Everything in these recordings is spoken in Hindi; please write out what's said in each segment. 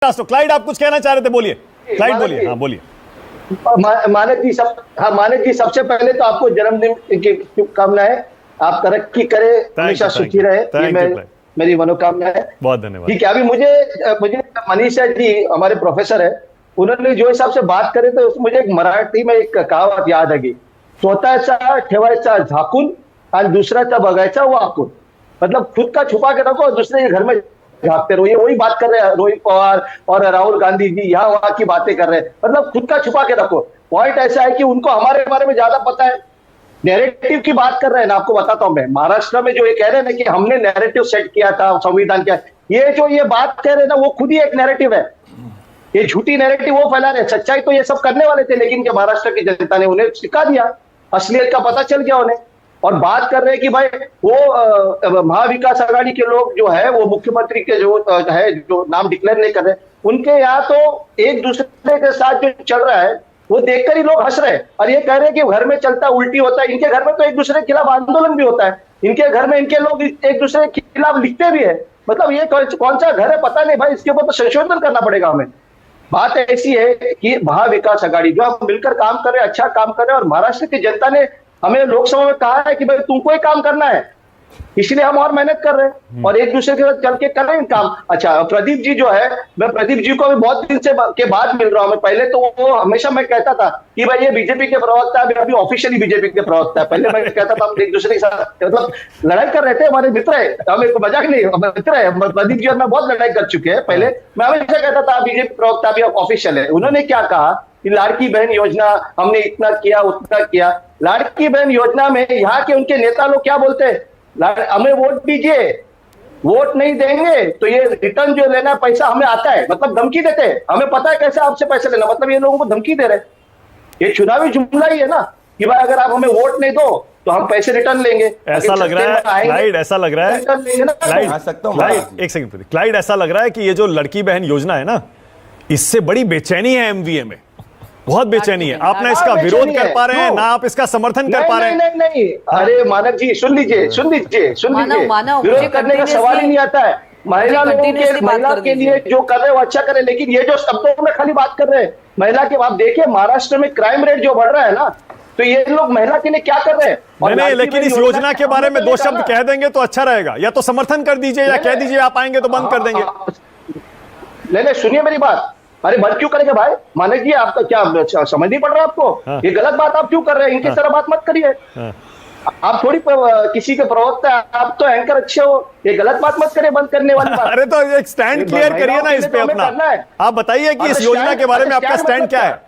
क्लाइड, आप कुछ कहना चाह रहे थे, बोलिए क्लाइड, बोलिए। हाँ बोलिए। मानक जी, सबसे पहले तो आपको जन्मदिन की शुभकामनाएं। आप तरक्की करें, हमेशा सुखी रहे, ये मेरी मनोकामना है। बहुत धन्यवाद। ठीक है, अभी मुझे मनीषा जी हमारे प्रोफेसर है, उन्होंने जो हिसाब से बात करे तो मुझे एक मराठी में एक कहावत याद है, स्वतःचा ठेवायचा झाकून और दूसराचा बघायचा वाकून। मतलब खुद का छुपा के रखो और दूसरे के घर में झांकते रहो। ये वही बात कर रहे हैं रोहित पवार और राहुल गांधी जी, यहाँ वहां की बातें कर रहे हैं। मतलब खुद का छुपा के रखो। पॉइंट ऐसा है कि उनको हमारे बारे में ज्यादा पता है। नैरेटिव की बात कर रहे हैं ना, आपको बताता हूं मैं, महाराष्ट्र में जो ये कह रहे हैं ना कि हमने नैरेटिव सेट किया था, संविधान किया, ये जो ये बात कह रहे हैं ना, वो खुद ही एक नैरेटिव है। ये झूठी नैरेटिव वो फैला रहे हैं। सच्चाई तो ये सब करने वाले थे, लेकिन क्या महाराष्ट्र की जनता ने उन्हें सिखा दिया, असलियत का पता चल गया उन्हें। और बात कर रहे हैं कि भाई वो महाविकास आघाड़ी के लोग जो है, वो मुख्यमंत्री के जो है, जो नाम डिक्लेयर नहीं कर रहे, उनके यहाँ तो एक दूसरे के साथ जो चल रहा है वो देखकर ही लोग हंस रहे हैं। और ये कह रहे हैं कि घर में चलता उल्टी होता है। इनके घर में तो एक दूसरे के खिलाफ आंदोलन भी होता है। इनके घर में इनके लोग एक दूसरे के खिलाफ लिखते भी है। मतलब ये कौन सा घर है पता नहीं भाई, इसके ऊपर तो संशोधन करना पड़ेगा हमें। बात ऐसी है कि महाविकास आघाड़ी जो हम मिलकर काम कर रहे हैं, अच्छा काम कर रहे हैं, और महाराष्ट्र की जनता ने हमें लोकसभा में कहा है कि भाई तुमको ही काम करना है, इसलिए हम और मेहनत कर रहे हैं और एक दूसरे के साथ चल के कर रहे हैं काम। अच्छा, प्रदीप जी जो है, मैं प्रदीप जी को भी बहुत दिन से के बाद मिल रहा हूं। मैं पहले तो वो हमेशा मैं कहता था कि भाई ये बीजेपी के प्रवक्ता है, अभी ऑफिशियली बीजेपी के प्रवक्ता है। पहले मैं कहता था हम एक दूसरे के साथ मतलब लड़ाई कर रहे थे, हमारे मित्र है, हमें मजाक नहीं, मित्र है प्रदीप जी और मैं, बहुत लड़ाई कर चुके हैं। पहले मैं हमेशा कहता था बीजेपी प्रवक्ता अभी ऑफिशियल है। उन्होंने क्या कहा कि लाड़की बहन योजना हमने इतना किया उतना किया। लाड़की बहन योजना में यहाँ के उनके नेता लोग क्या बोलते हैं, हमें वोट दीजिए, वोट नहीं देंगे तो ये रिटर्न जो लेना पैसा हमें आता है। मतलब धमकी देते हैं, हमें पता है कैसे आपसे पैसे लेना। मतलब ये लोगों को धमकी दे रहे हैं। ये चुनावी जुमला ही है ना कि भाई अगर आप हमें वोट नहीं दो तो हम पैसे रिटर्न लेंगे। ऐसा लग रहा है क्लाइड, ऐसा लग रहा है क्लाइड, एक सेकंड क्लाइड, ऐसा लग रहा है कि ये जो लड़की बहन योजना है ना, इससे बड़ी बेचैनी है एमवीए में, बहुत बेचैनी है। आप ना इसका विरोध कर पा रहे हैं ना आप इसका समर्थन कर पा रहे हैं। नहीं, अरे मानक जी सुन लीजिए, विरोध करने का सवाल ही नहीं आता है। महिला के लिए जो कर रहे हैं वो अच्छा करे, लेकिन ये जो शब्दों में खाली बात कर रहे हैं महिला के, आप देखिए महाराष्ट्र में क्राइम रेट जो बढ़ रहा है ना, तो ये लोग महिला के लिए क्या कर रहे हैं। नहीं, लेकिन इस योजना के बारे में दो शब्द कह देंगे तो अच्छा रहेगा। या तो समर्थन कर दीजिए या कह दीजिए आप आएंगे तो बंद कर देंगे। नहीं, सुनिए मेरी बात। अरे बंद क्यों करेंगे भाई? मानक जी आपका क्या समझ नहीं पड़ रहा आपको? हाँ। ये गलत बात आप क्यों कर रहे हैं? इनकी तरह बात मत करिए। हाँ। आप थोड़ी किसी के प्रवक्ता है, आप तो एंकर अच्छे हो, ये गलत बात मत करिए, बंद करने वाली बात। अरे तो एक स्टैंड क्लियर करिए ना इस पे अपना। आप बताइए कि इस योजना के बारे में आपका स्टैंड क्या है?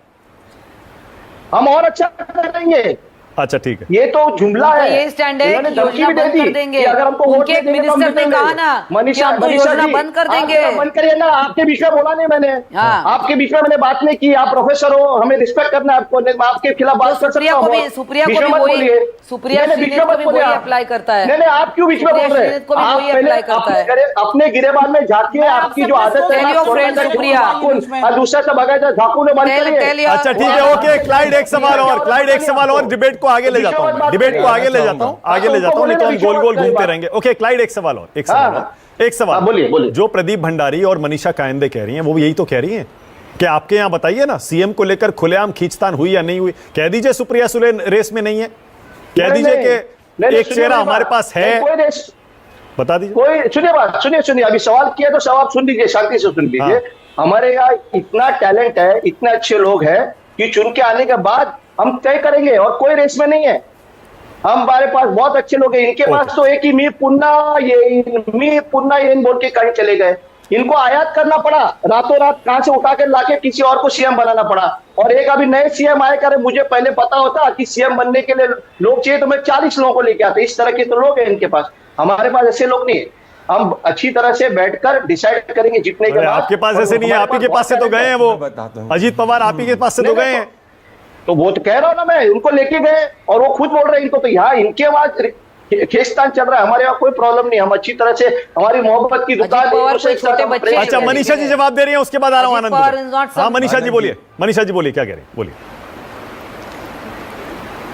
हम और अच्छा करेंगे। अच्छा ठीक है, ये तो जुमला है, ये स्टैंड है कि योजना बंद कर देंगे। अगर हमको उनके एक मिनिस्टर ने कहा ना कि हमको योजना बंद कर देंगे। बंद करिए ना, आपके बीच में बोला नहीं मैंने। हाँ। आपके बीच में मैंने बात नहीं की। आप प्रोफेसर हो, हमें रिस्पेक्ट करना है आपको। आपके खिलाफ बात कर सकता हूं। सुप्रिया को भी वही अप्लाई करता है। नहीं, आप क्यों बीच में बोल रहे हैं? अपने गिरेबान में झांकिए, आपकी जो आदत है और दूसरा से बगैर झांकू ने बंद करिए। अच्छा ठीक है, ओके क्लाइड, एक सवाल और डिबेट को आगे ले जाता हूं, आगे ले जाता हूं, नहीं तो हम गोल गोल घूमते रहेंगे। ओके क्लाइड, एक सवाल बोलिए। जो प्रदीप भंडारी और मनीषा कायंदे कह रही हैं, वो यही तो कह रही हैं कि आपके यहां बताइए ना, सीएम को लेकर खुलेआम खींचतान हुई या नहीं हुई। कह दीजिए सुप्रिया सुले रेस में नहीं है, कह दीजिए कि एक चेहरा हमारे पास है, बता दीजिए। सुनिए, अभी सवाल किया तो सवाल सुन लीजिए, शांति से सुन लीजिए। हमारे यहाँ इतना टैलेंट है, इतने अच्छे लोग हैं कि चुन के आने के बाद हम तय करेंगे, और कोई रेस में नहीं है। हमारे पास बहुत अच्छे लोग हैं। इनके पास तो एक ही मी पुन्ना ये बोल के कहीं चले गए। इनको आयात करना पड़ा, रातों रात कहां से उठा के लाके किसी और को सीएम बनाना पड़ा। और एक अभी नए सीएम आए करे, मुझे पहले पता होता कि सीएम बनने के लिए लोग चाहिए तो मैं 40 लोगों को लेके आता। इस तरह के तो लोग हैं इनके पास। हमारे पास ऐसे लोग नहीं है। हम अच्छी तरह से बैठकर डिसाइड करेंगे जीतने के बाद। आपके पास ऐसे नहीं है, आप ही के पास से तो गए हैं वो अजीत पवार, आप ही के पास से तो गए हैं। तो वो तो कह रहा हूं ना मैं, उनको लेके गए और वो खुद बोल रहे हैं इनको तो यहाँ इनके आवाज खेस्तान चल रहा है। हमारे यहाँ कोई प्रॉब्लम नहीं, हम अच्छी तरह से, हमारी मोहब्बत की दुकान। अच्छा मनीषा जी जवाब दे रही है, उसके बाद आ रहा हूं आनंद। हाँ मनीषा जी बोलिए, क्या कह रही है, बोलिए।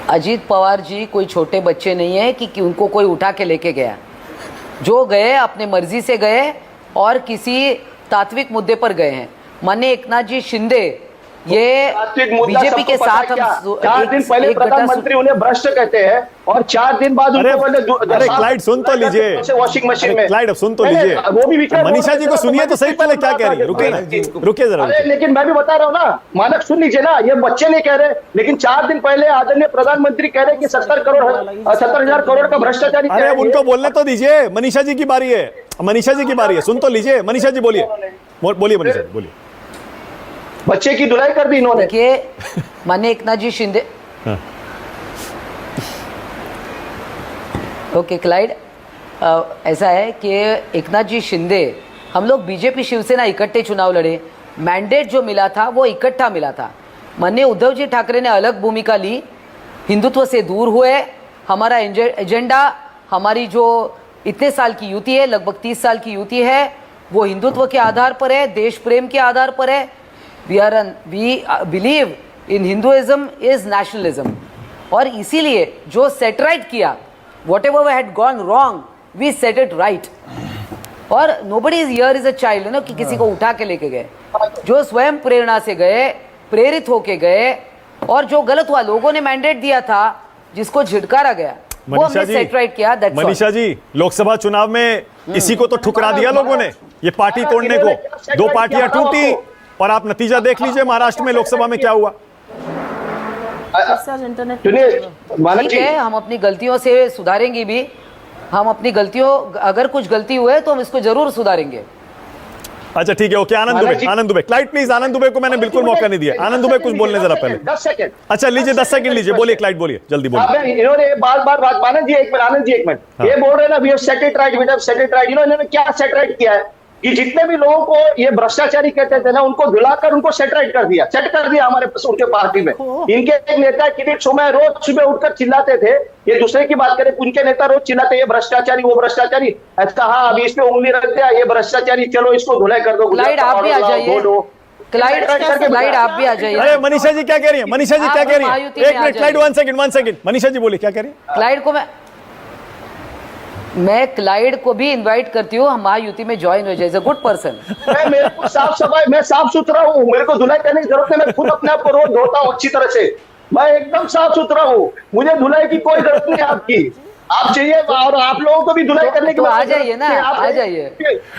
अजीत पवार जी कोई छोटे बच्चे नहीं है कि उनको कोई उठा के लेके गया। जो गए अपने मर्जी से गए और किसी तात्विक मुद्दे पर गए हैं। माननीय एकनाथ जी शिंदे ये तात्विक मुद्दा बीजेपी के सबको पता है साथ क्या? हम 4 दिन पहले प्रधानमंत्री उन्हें भ्रष्ट कहते हैं और 4 दिन बाद अरे उनको अरे क्लाइड सुन तो लीजिए, वॉशिंग मशीन अरे में। क्लाइड अब सुन तो नहीं, लीजिए, वो भी विचार मनीषा जी को सुनिए तो सही, पहले क्या कह रही है, रुकिए ना, रुकिए जरा। अरे लेकिन मैं भी बता रहा हूँ ना, मानक सुन लीजिए ना, ये बच्चे नहीं कह रहे, लेकिन 4 दिन पहले आदरणीय प्रधानमंत्री कह रहे कि 70,000 करोड़ का भ्रष्टाचारी। अरे अब उनको बोलने तो दीजिए, मनीषा जी की बारी है, मनीषा जी की बारी है, सुन तो लीजिए। मनीषा जी बोलिए, बोलिए मनीषा जी बोलिए। बच्चे की धुलाई कर दी इन्होंने। देखिए माननीय एकनाथ जी शिंदे, ओके क्लाइड, ऐसा है कि एकनाथ जी शिंदे, हम लोग बीजेपी शिवसेना इकट्ठे चुनाव लड़े, मैंडेट जो मिला था वो इकट्ठा मिला था। माननीय उद्धव जी ठाकरे ने अलग भूमिका ली, हिंदुत्व से दूर हुए। हमारा एजेंडा, हमारी जो इतने साल की युति है, लगभग 30 साल की युति है, वो हिंदुत्व के आधार पर है, देश प्रेम के आधार पर है। We believe in Hinduism is nationalism, और इसीलिए जो सेट राइट किया, whatever had gone wrong, we set it right. और nobody is here is a child, कि किसी को उठा के लेके गए, जो स्वयं प्रेरणा से गए, प्रेरित होके गए, और जो गलत हुआ, लोगों ने मैंडेट दिया था, जिसको झिड़कारा गया, वो हमने सेट राइट किया। मनीषा जी, लोकसभा चुनाव में इसी को तो ठुकरा दिया लोगों ने, ये पार्टी तोड़ने को। 2 पार्टियां टूटी और आप नतीजा देख लीजिए महाराष्ट्र में लोकसभा में क्या हुआ। ठीक है, हम अपनी गलतियों से सुधारेंगे भी, हम अपनी गलतियों, अगर कुछ गलती हुए तो हम इसको जरूर सुधारेंगे। अच्छा ठीक है, ओके। आनंद दुबे, क्लाइड प्लीज, आनंद दुबे को मैंने बिल्कुल मौका नहीं दिया। आनंद दुबे कुछ बोलने जरा पहले। 10 सेकंड। अच्छा लीजिए, 10 सेकंड लीजिए, बोलिए क्लाइड, बोलिए जल्दी बोलिए। इन्होंने बार बात, आनंद जी एक मिनट, ये बोल रहे ना, we have set it right, we have set it right. इन्होंने क्या सेट राइट किया है कि जितने भी लोगों को ये भ्रष्टाचारी कहते थे ना, उनको धुलाकर उनको सेट राइट कर दिया, सेट कर दिया हमारे उनके पार्टी में। इनके एक नेता किरीट सोमैया रोज सुबह उठकर चिल्लाते थे, ये दूसरे की बात करें, उनके नेता रोज चिल्लाते, ये भ्रष्टाचारी, वो भ्रष्टाचारी। अच्छा हाँ, अभी इसमें उंगली रख दिया, ये भ्रष्टाचारी, चलो इसको धुलाई कर दो। क्लाइड आप भी आ जाइए, क्लाइड आप भी आ जाइए। अरे मनीषा जी क्या कह रही है, मनीषा जी क्या कह रही है? एक minute Clyde, 1 second, Manisha ji बोलिए क्या कह रही है। क्लाइड को मैं क्लाइड को भी इनवाइट करती हूँ, महायुति में ज्वाइन हो जाए, इज अ गुड पर्सन। मेरे को साफ सफाई, मैं साफ सुथरा हूँ, मेरे को धुलाई करने की जरूरत है, मैं खुद अपने आप को रोज धोता हूँ अच्छी तरह से, मैं एकदम साफ सुथरा हूँ, मुझे धुलाई की कोई जरूरत नहीं आपकी। आप चाहिए और आप लोगों को भी धुलाई करने की, तो आ जाइए ना, आ जाइए।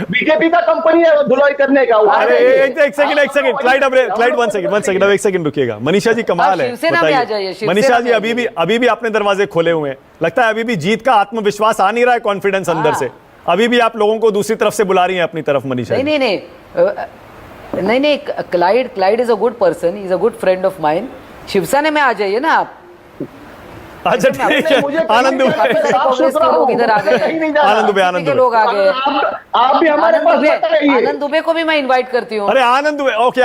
बीजेपी का कंपनी है धुलाई करने का। अरे एक सेकंड क्लाइड, अब क्लाइड 1 सेकंड, अब 1 सेकंड रुकिएगा। मनीषा जी कमाल है, मनीषा जी अभी भी आपने दरवाजे खोले हुए हैं, लगता है अभी भी जीत का आत्मविश्वास आ नहीं रहा है, कॉन्फिडेंस अंदर से, अभी भी आप लोगों को दूसरी तरफ से बुला रही हैं अपनी तरफ। मनीषा नहीं, Clyde is a good person, is a good friend of mine. Shivsena में आ जाइए ना आप। अच्छा ठीक है, आनंद दुबे लोग इधर आ गए, आनंद लोग आ गए, आप भी हमारे पास, आनंद दुबे को भी मैं इनवाइट करती हूँ। अरे आनंद दुबे, ओके।